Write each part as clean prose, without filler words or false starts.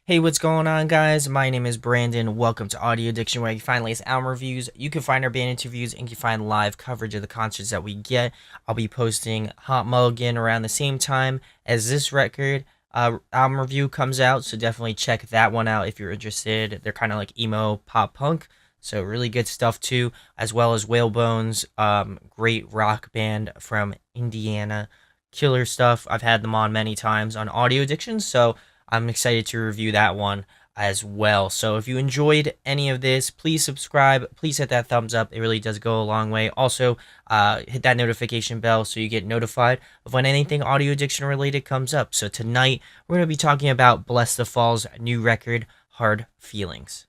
Hey, what's going on, guys? My name is Brandon. Welcome to Audio Addiction, where you find latest album reviews. You can find our band interviews and you can find live coverage of the concerts that we get. I'll be posting Hot Mulligan around the same time as this record album review comes out, so definitely check that one out if you're interested. They're kind of like emo pop punk, so really good stuff too, as well as Whalebones, great rock band from Indiana. Killer stuff. I've had them on many times on Audio Addiction, so I'm excited to review that one as well. So if you enjoyed any of this, please subscribe. Please hit that thumbs up. It really does go a long way. Also, hit that notification bell so you get notified of when anything audio addiction related comes up. So tonight, we're going to be talking about Blessthefall's new record, Hard Feelings.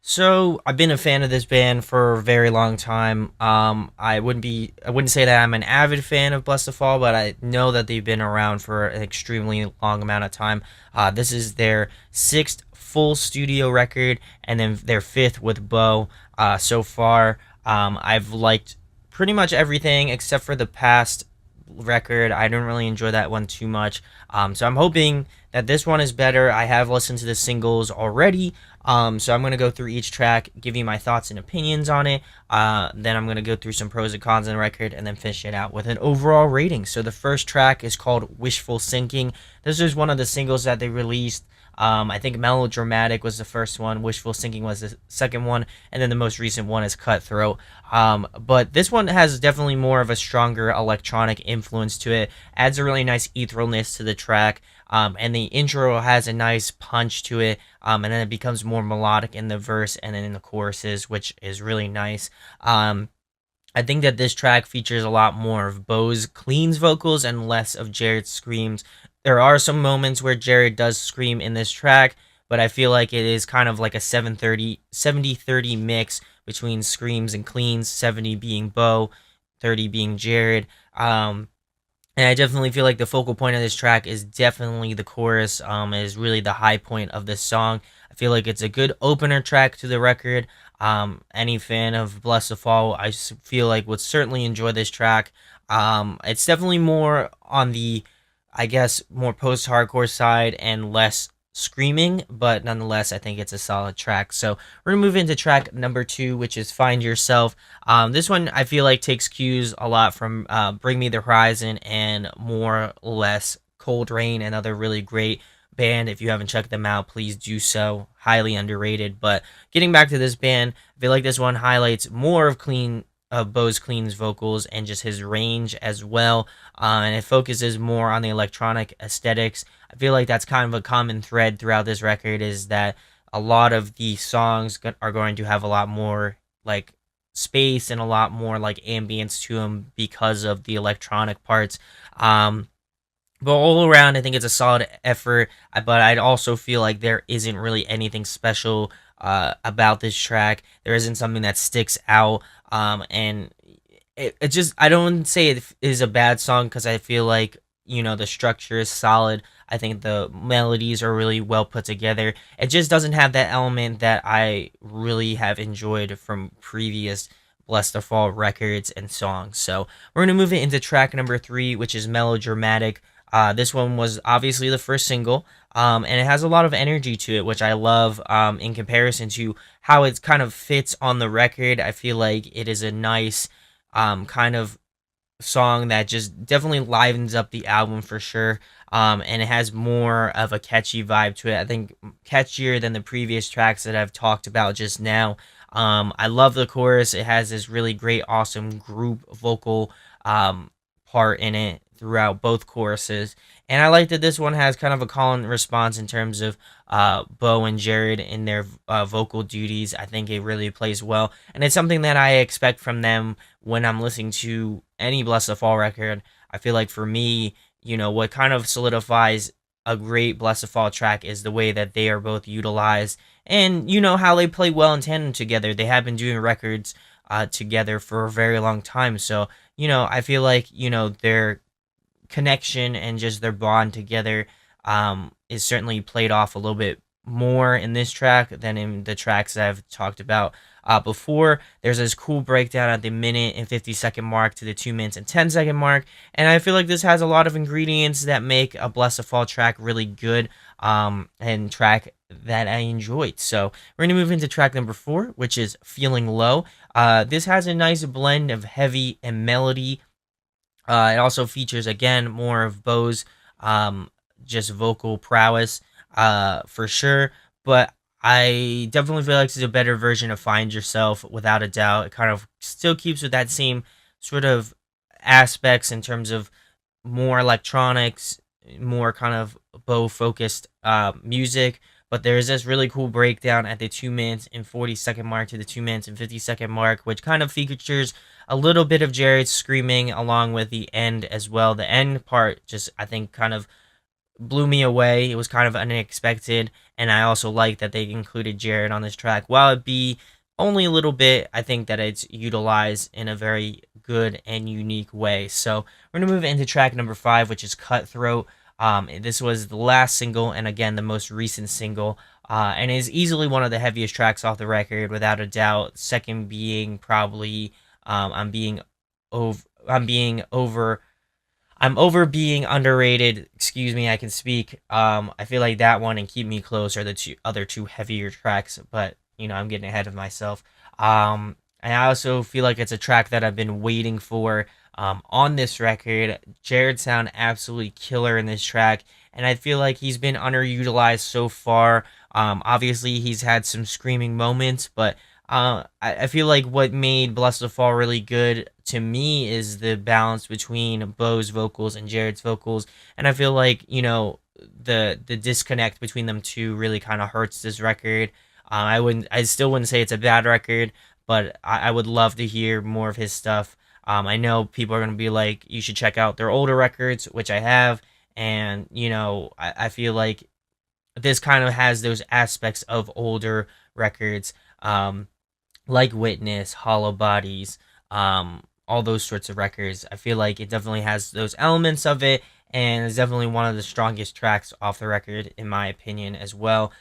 So I've been a fan of this band for a very long time. I wouldn't say that I'm an avid fan of Blessthefall, but I know that they've been around for an extremely long amount of time. This is their sixth full studio record, and then their fifth with Bo. So far, I've liked pretty much everything except for the past record. I didn't really enjoy that one too much. So I'm hoping that this one is better. I have listened to the singles already. So I'm going to go through each track, give you my thoughts and opinions on it. Then I'm going to go through some pros and cons on the record and then finish it out with an overall rating. So the first track is called Wishful Sinking. This is one of the singles that they released. I think Melodramatic was the first one, Wishful Sinking was the second one, and then the most recent one is Cutthroat. But this one has definitely more of a stronger electronic influence to it, adds a really nice etherealness to the track, and the intro has a nice punch to it, and then it becomes more melodic in the verse and then in the choruses, which is really nice. I think that this track features a lot more of Bo's cleans vocals and less of Jared's screams. There are some moments where Jared does scream in this track, but I feel like it is kind of like a 70-30 mix between screams and cleans, 70 being Bo, 30 being Jared. And I definitely feel like the focal point of this track is definitely the chorus. Is really the high point of this song. I feel like it's a good opener track to the record. Any fan of Blessthefall, I feel like would certainly enjoy this track. It's definitely more on the, I guess, more post-hardcore side and less screaming, but nonetheless, I think it's a solid track. So we're gonna move into track number 2, which is Find Yourself. This one I feel like takes cues a lot from Bring Me the Horizon and more or less Cold Rain, another really great band. If you haven't checked them out, please do so. Highly underrated. But getting back to this band, I feel like this one highlights more of Bo's Clean's vocals and just his range as well. And it focuses more on the electronic aesthetics. I feel like that's kind of a common thread throughout this record, is that a lot of the songs are going to have a lot more like space and a lot more like ambience to them because of the electronic parts. But all around, I think it's a solid effort. But I'd also feel like there isn't really anything special about this track. There isn't something that sticks out. And it just, I don't say it is a bad song because I feel like, the structure is solid. I think the melodies are really well put together. It just doesn't have that element that I really have enjoyed from previous Blessthefall records and songs. So we're going to move it into track number 3, which is Melodramatic. This one was obviously the first single, and it has a lot of energy to it, which I love. In comparison to how it kind of fits on the record, I feel like it is a nice kind of song that just definitely livens up the album for sure. And it has more of a catchy vibe to it. I think catchier than the previous tracks that I've talked about just now. I love the chorus. It has this really great, awesome group vocal part in it throughout both choruses. And I like that this one has kind of a call and response in terms of Bo and Jared in their vocal duties. I think it really plays well. And it's something that I expect from them when I'm listening to any Blessthefall record. I feel like for me, what kind of solidifies a great Blessthefall track is the way that they are both utilized and, how they play well in tandem together. They have been doing records together for a very long time. So, I feel like, their connection and just their bond together is certainly played off a little bit more in this track than in the tracks that I've talked about before. There's this cool breakdown at the minute and 50-second mark to the 2 minutes and 10-second mark, and I feel like this has a lot of ingredients that make a Blessthefall track really good, and track that I enjoyed. So we're gonna move into track number 4, which is Feeling Low. This has a nice blend of heavy and melody. It also features again more of Bo's just vocal prowess, for sure. But I definitely feel like this is a better version of Find Yourself, without a doubt. It kind of still keeps with that same sort of aspects in terms of more electronics, more kind of bow focused music. But there's this really cool breakdown at the 2 minutes and 40-second mark to the 2 minutes and 50-second mark, which kind of features a little bit of Jared's screaming along with the end as well. The end part just, I think, kind of blew me away. It was kind of unexpected, and I also like that they included Jared on this track. While it be only a little bit, I think that it's utilized in a very good and unique way. So we're gonna move into track number 5, which is Cutthroat. This was the last single, and again the most recent single, and is easily one of the heaviest tracks off the record, without a doubt. Second being probably I'm being over. I'm over being underrated. Excuse me, I can speak. I feel like that one and Keep Me Close are the other two heavier tracks, but I'm getting ahead of myself. And I also feel like it's a track that I've been waiting for on this record. Jared sound absolutely killer in this track, and I feel like he's been underutilized so far. Obviously, he's had some screaming moments, but I feel like what made Blessthefall really good to me is the balance between Bo's vocals and Jared's vocals, and I feel like the disconnect between them two really kind of hurts this record. I still wouldn't say it's a bad record, but I would love to hear more of his stuff. I know people are gonna be like, you should check out their older records, which I have, and I feel like this kind of has those aspects of older records. Like Witness, Hollow Bodies, all those sorts of records. I feel like it definitely has those elements of it, and it's definitely one of the strongest tracks off the record, in my opinion, as well.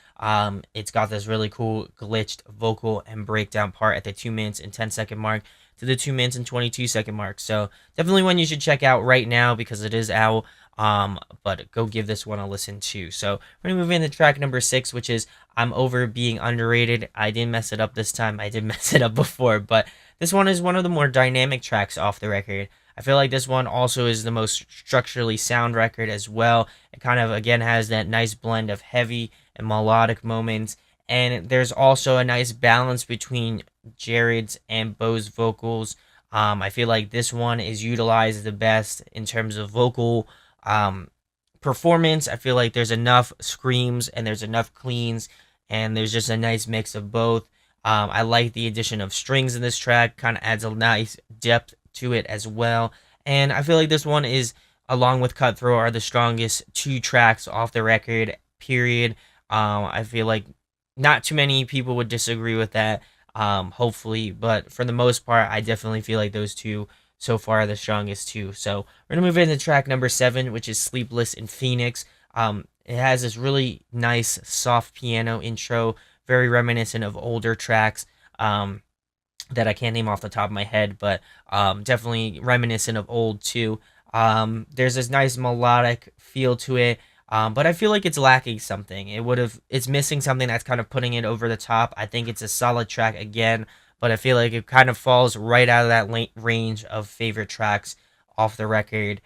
It's got this really cool glitched vocal and breakdown part at the 2 minutes and 10-second mark to the 2 minutes and 22-second mark. So definitely one you should check out right now because it is out. But go give this one a listen too. So we're gonna move into track number 6, which is I'm Over Being Underrated. I didn't mess it up this time. I did mess it up before, but this one is one of the more dynamic tracks off the record. I feel like this one also is the most structurally sound record as well. It kind of again has that nice blend of heavy and melodic moments, and there's also a nice balance between Jared's and Bo's vocals. I feel like this one is utilized the best in terms of vocal um, performance. I feel like there's enough screams and there's enough cleans, and there's just a nice mix of both. I like the addition of strings in this track, kind of adds a nice depth to it as well. And I feel like this one is, along with Cutthroat, are the strongest two tracks off the record, period. I feel like not too many people would disagree with that, hopefully, but for the most part, I definitely feel like those two so far are the strongest two. So we're gonna move into track number 7, which is Sleepless in Phoenix. It has this really nice soft piano intro, very reminiscent of older tracks that I can't name off the top of my head, but definitely reminiscent of old too. There's this nice melodic feel to it, but I feel like it's lacking something. It's missing something that's kind of putting it over the top. I think it's a solid track again, but I feel like it kind of falls right out of that range of favorite tracks off the record.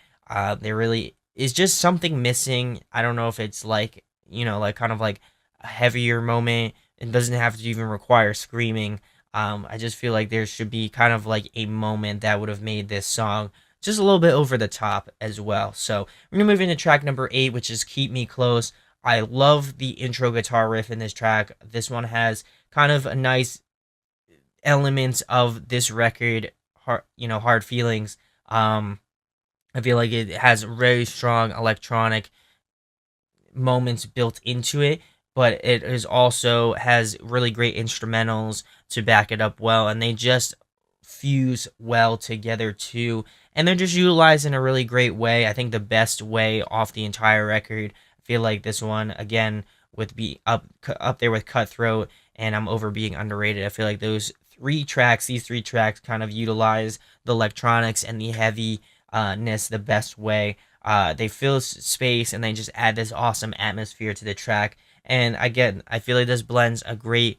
There really is just something missing. I don't know if it's like, like kind of like a heavier moment. It doesn't have to even require screaming. I just feel like there should be kind of like a moment that would have made this song just a little bit over the top as well. So we're gonna move into track number 8, which is Keep Me Close. I love the intro guitar riff in this track. This one has kind of a nice elements of this record, hard feelings. I feel like it has very strong electronic moments built into it, but it is also has really great instrumentals to back it up well, and they just fuse well together too, and they're just utilized in a really great way. I think the best way off the entire record. I feel like this one again with be up there with Cutthroat, and I'm over being underrated. I feel like these three tracks kind of utilize the electronics and the heavy ness the best way. They fill space and they just add this awesome atmosphere to the track. And again, I feel like this blends a great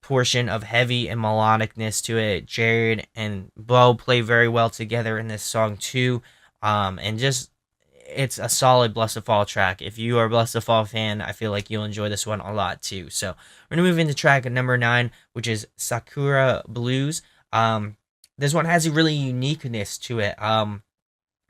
portion of heavy and melodicness to it. Jared and Bo play very well together in this song too. And just it's a solid Blessthefall track. If you are a Blessthefall fan, I feel like you'll enjoy this one a lot too. So we're gonna move into track number 9, which is Sakura Blues. This one has a really uniqueness to it.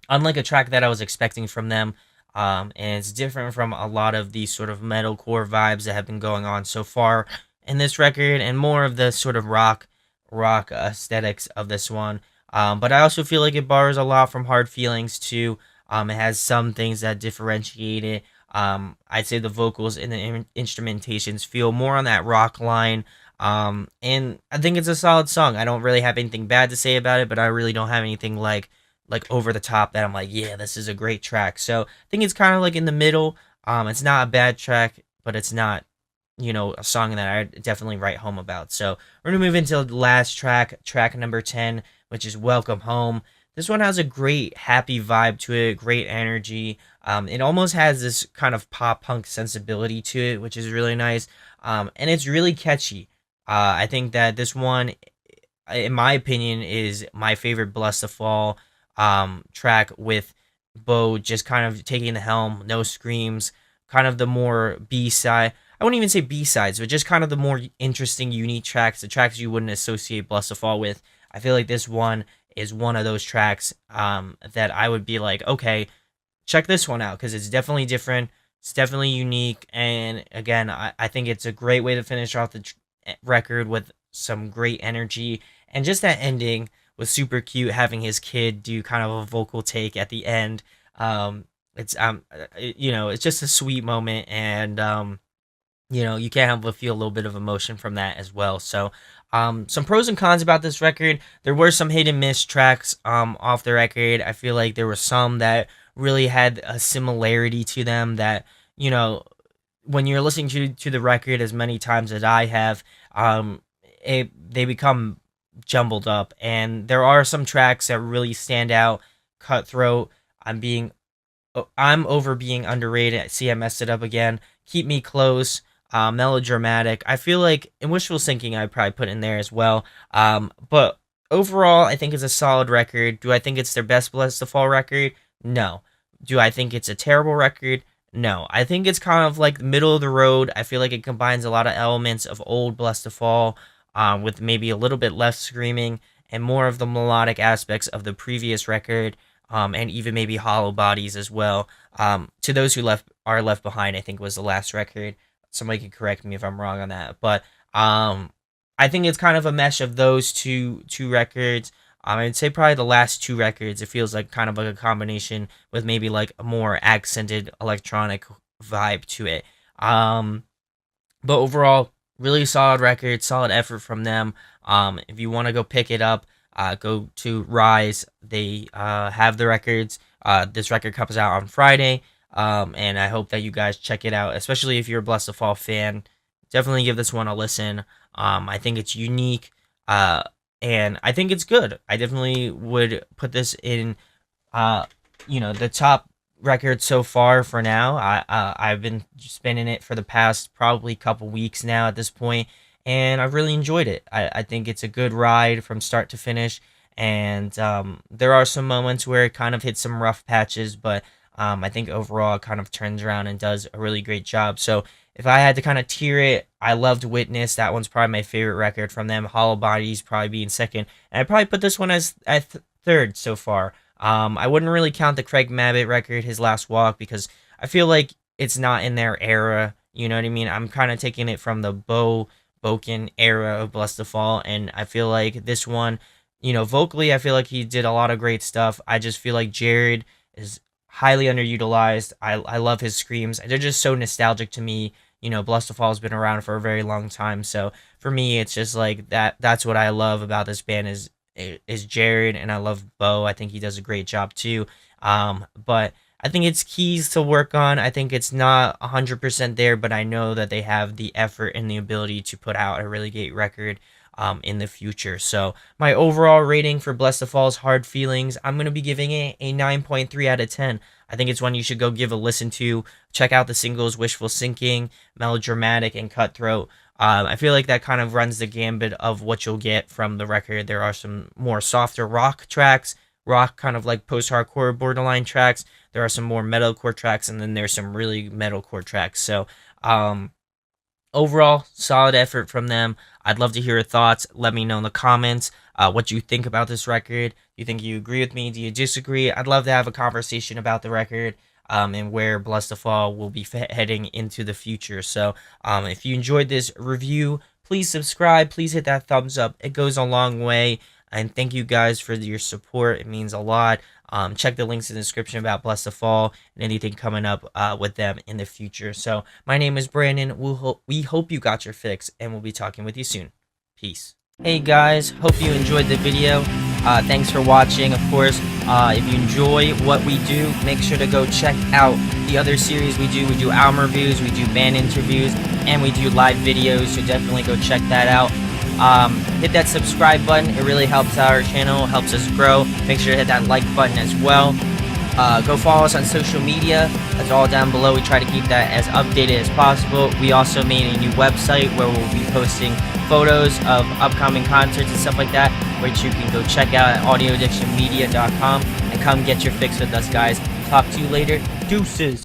Unlike a track that I was expecting from them. And it's different from a lot of these sort of metalcore vibes that have been going on so far in this record, and more of the sort of rock aesthetics of this one. But I also feel like it borrows a lot from Hard Feelings too. It has some things that differentiate it. I'd say the vocals and the instrumentations feel more on that rock line. And I think it's a solid song. I don't really have anything bad to say about it, but I really don't have anything like over the top that I'm like, yeah, this is a great track. So I think it's kind of like in the middle. It's not a bad track, but it's not, a song that I definitely write home about. So we're gonna move into the last track, track number 10, which is Welcome Home. This one has a great happy vibe to it, great energy. It almost has this kind of pop punk sensibility to it, which is really nice. And it's really catchy. I think that this one, in my opinion, is my favorite Blessthefall track, with Bo just kind of taking the helm, no screams, kind of the more B side. I wouldn't even say B sides, but just kind of the more interesting, unique tracks, the tracks you wouldn't associate Blessthefall with. I feel like this one is one of those tracks that I would be like, okay, check this one out because it's definitely different. It's definitely unique. And again, I think it's a great way to finish off the record with some great energy. And just that ending was super cute, having his kid do kind of a vocal take at the end. It's just a sweet moment. And, you can't help but feel a little bit of emotion from that as well. So, some pros and cons about this record. There were some hit and miss tracks off the record. I feel like there were some that really had a similarity to them that, when you're listening to the record as many times as I have, they become jumbled up. And there are some tracks that really stand out. Cutthroat, I'm over being underrated. See, I messed it up again. Keep Me Close, Melodramatic. I feel like in Wishful Thinking, I'd probably put in there as well. But overall, I think it's a solid record. Do I think it's their best Blessthefall record? No. Do I think it's a terrible record? No. I think it's kind of like middle of the road. I feel like it combines a lot of elements of old Blessthefall, with maybe a little bit less screaming and more of the melodic aspects of the previous record. And even maybe Hollow Bodies as well. To Those Who Are Left Behind, I think was the last record. Somebody can correct me if I'm wrong on that, but I think it's kind of a mesh of those two records. I'd say probably the last two records. It feels like kind of like a combination with maybe like a more accented electronic vibe to it. But overall, really solid record, solid effort from them. If you want to go pick it up, go to Rise. They have the records. This record comes out on Friday, and I hope that you guys check it out, especially if you're a Blessthefall fan. Definitely give this one a listen. I think it's unique, and I think it's good. I definitely would put this in, the top record so far for now. I've been spinning it for the past probably couple weeks now at this point, and I've really enjoyed it. I think it's a good ride from start to finish, and there are some moments where it kind of hits some rough patches, but I think overall it kind of turns around and does a really great job. So if I had to kind of tier it, I loved Witness. That one's probably my favorite record from them. Hollow Bodies probably being second, and I'd probably put this one as at third so far. I wouldn't really count the Craig Mabbitt record, His Last Walk, because I feel like it's not in their era. You know what I mean? I'm kind of taking it from the Boken era of Blessthefall, and I feel like this one, vocally, I feel like he did a lot of great stuff. I just feel like Jared is highly underutilized. I love his screams. They're just so nostalgic to me. Blessthefall has been around for a very long time, so for me, it's just like that. That's what I love about this band is Jared, and I love Bo. I think he does a great job too. But I think it's keys to work on. I think it's not 100% there, but I know that they have the effort and the ability to put out a really great record in the future. So my overall rating for Blessthefall's Hard Feelings, I'm going to be giving it a 9.3 out of 10. I think it's one you should go give a listen to. Check out the singles Wishful Sinking, Melodramatic, and Cutthroat. I feel like that kind of runs the gambit of what you'll get from the record. There are some more softer rock tracks, rock kind of like post-hardcore borderline tracks. There are some more metalcore tracks, and then there's some really metalcore tracks. So overall, solid effort from them. I'd love to hear your thoughts. Let me know in the comments what you think about this record. Do you think you agree with me? Do you disagree? I'd love to have a conversation about the record and where Blessthefall will be heading into the future. So if you enjoyed this review, please subscribe. Please hit that thumbs up. It goes a long way. And thank you guys for your support. It means a lot. Check the links in the description about Blessthefall and anything coming up with them in the future. So my name is Brandon. We hope you got your fix, and we'll be talking with you soon. Peace. Hey guys, hope you enjoyed the video. Thanks for watching. Of course, if you enjoy what we do, make sure to go check out the other series we do. We do album reviews, we do band interviews, and we do live videos, so definitely go check that out. Hit that subscribe button. It really helps our channel, helps us grow. Make sure to hit that like button as well. Go follow us on social media. That's all down below. We try to keep that as updated as possible. We also made a new website where we'll be posting photos of upcoming concerts and stuff like that, which you can go check out at audioaddictionmedia.com and come get your fix with us, guys. Talk to you later. Deuces.